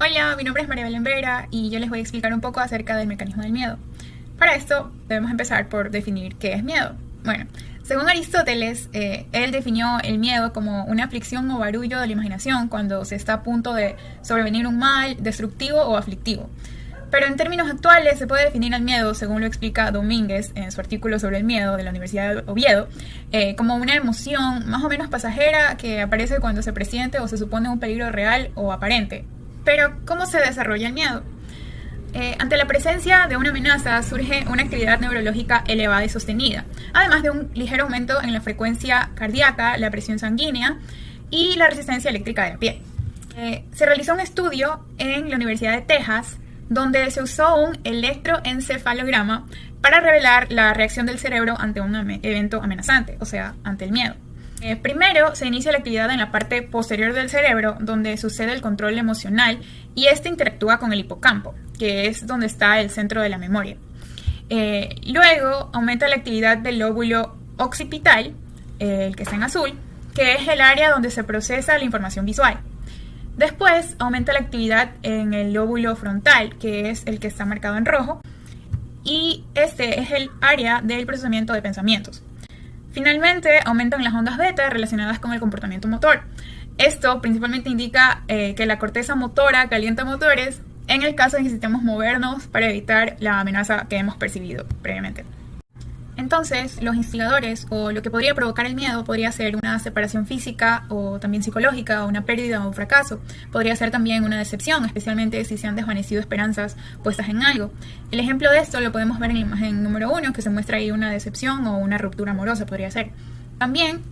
Hola, mi nombre es María Belén Vera y yo les voy a explicar un poco acerca del mecanismo del miedo. Para esto debemos empezar por definir qué es miedo. Bueno, según Aristóteles, él definió el miedo como una aflicción o barullo de la imaginación cuando se está a punto de sobrevenir un mal destructivo o aflictivo. Pero en términos actuales se puede definir al miedo, según lo explica Domínguez en su artículo sobre el miedo de la Universidad de Oviedo, como una emoción más o menos pasajera que aparece cuando se presiente o se supone un peligro real o aparente. Pero, ¿cómo se desarrolla el miedo? Ante la presencia de una amenaza surge una actividad neurológica elevada y sostenida, además de un ligero aumento en la frecuencia cardíaca, la presión sanguínea y la resistencia eléctrica de la piel. Se realizó un estudio en la Universidad de Texas donde se usó un electroencefalograma para revelar la reacción del cerebro ante un evento amenazante, o sea, ante el miedo. Primero se inicia la actividad en la parte posterior del cerebro, donde sucede el control emocional y este interactúa con el hipocampo, que es donde está el centro de la memoria. Luego aumenta la actividad del lóbulo occipital, el que está en azul, que es el área donde se procesa la información visual. Después aumenta la actividad en el lóbulo frontal, que es el que está marcado en rojo, y este es el área del procesamiento de pensamientos. Finalmente, aumentan las ondas beta relacionadas con el comportamiento motor. Esto principalmente indica que la corteza motora calienta motores en el caso de que necesitemos movernos para evitar la amenaza que hemos percibido previamente. Entonces, los instigadores o lo que podría provocar el miedo podría ser una separación física o también psicológica, o una pérdida o un fracaso. Podría ser también una decepción, especialmente si se han desvanecido esperanzas puestas en algo. El ejemplo de esto lo podemos ver en la imagen número 1, que se muestra ahí una decepción o una ruptura amorosa, podría ser. También,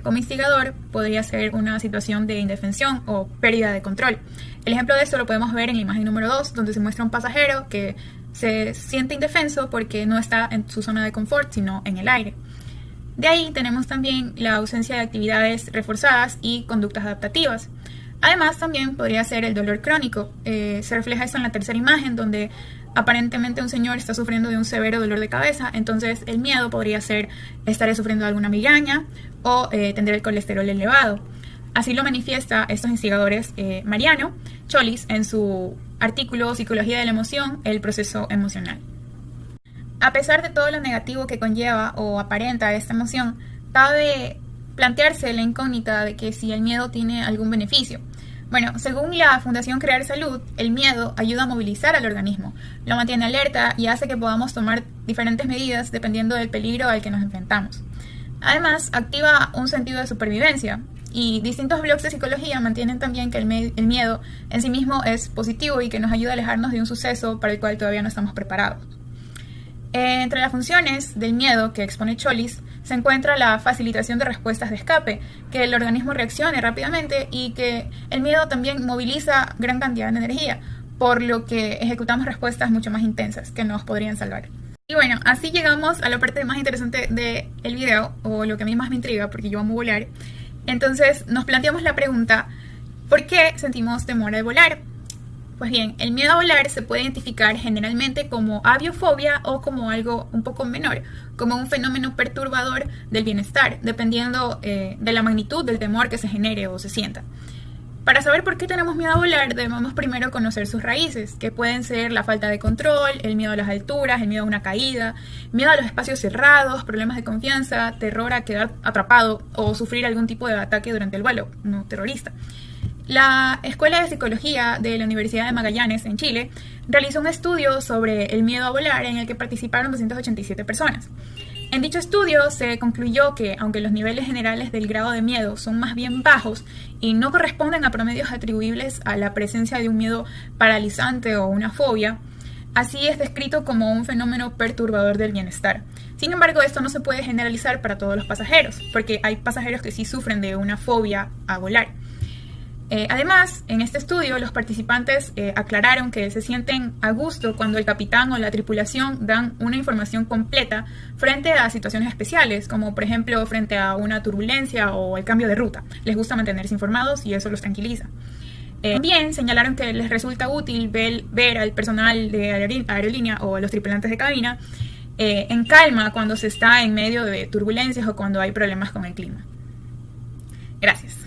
como instigador, podría ser una situación de indefensión o pérdida de control. El ejemplo de esto lo podemos ver en la imagen número 2, donde se muestra un pasajero que se siente indefenso porque no está en su zona de confort, sino en el aire. De ahí tenemos también la ausencia de actividades reforzadas y conductas adaptativas. Además, también podría ser el dolor crónico. Se refleja esto en la tercera imagen, donde aparentemente un señor está sufriendo de un severo dolor de cabeza. Entonces, el miedo podría ser estaré sufriendo de alguna migraña o tener el colesterol elevado. Así lo manifiesta estos instigadores Mariano Chollis en su artículo Psicología de la emoción, el proceso emocional. A pesar de todo lo negativo que conlleva o aparenta esta emoción, cabe plantearse la incógnita de que si el miedo tiene algún beneficio. Bueno, según la Fundación Crear Salud, el miedo ayuda a movilizar al organismo, lo mantiene alerta y hace que podamos tomar diferentes medidas dependiendo del peligro al que nos enfrentamos. Además, activa un sentido de supervivencia. Y distintos blogs de psicología mantienen también que el miedo en sí mismo es positivo y que nos ayuda a alejarnos de un suceso para el cual todavía no estamos preparados. Entre las funciones del miedo que expone Chollis se encuentra la facilitación de respuestas de escape, que el organismo reaccione rápidamente y que el miedo también moviliza gran cantidad de energía, por lo que ejecutamos respuestas mucho más intensas que nos podrían salvar. Y bueno, así llegamos a la parte más interesante del video, o lo que a mí más me intriga porque yo amo volar. Entonces nos planteamos la pregunta, ¿por qué sentimos temor al volar? Pues bien, el miedo a volar se puede identificar generalmente como aviofobia o como algo un poco menor, como un fenómeno perturbador del bienestar, dependiendo de la magnitud del temor que se genere o se sienta. Para saber por qué tenemos miedo a volar, debemos primero conocer sus raíces, que pueden ser la falta de control, el miedo a las alturas, el miedo a una caída, miedo a los espacios cerrados, problemas de confianza, terror a quedar atrapado o sufrir algún tipo de ataque durante el vuelo, no terrorista. La Escuela de Psicología de la Universidad de Magallanes, en Chile, realizó un estudio sobre el miedo a volar en el que participaron 287 personas. En dicho estudio se concluyó que, aunque los niveles generales del grado de miedo son más bien bajos y no corresponden a promedios atribuibles a la presencia de un miedo paralizante o una fobia, así es descrito como un fenómeno perturbador del bienestar. Sin embargo, esto no se puede generalizar para todos los pasajeros, porque hay pasajeros que sí sufren de una fobia a volar. Además, en este estudio los participantes aclararon que se sienten a gusto cuando el capitán o la tripulación dan una información completa frente a situaciones especiales, como por ejemplo frente a una turbulencia o el cambio de ruta. Les gusta mantenerse informados y eso los tranquiliza. También señalaron que les resulta útil ver al personal de aerolínea o a los tripulantes de cabina en calma cuando se está en medio de turbulencias o cuando hay problemas con el clima. Gracias.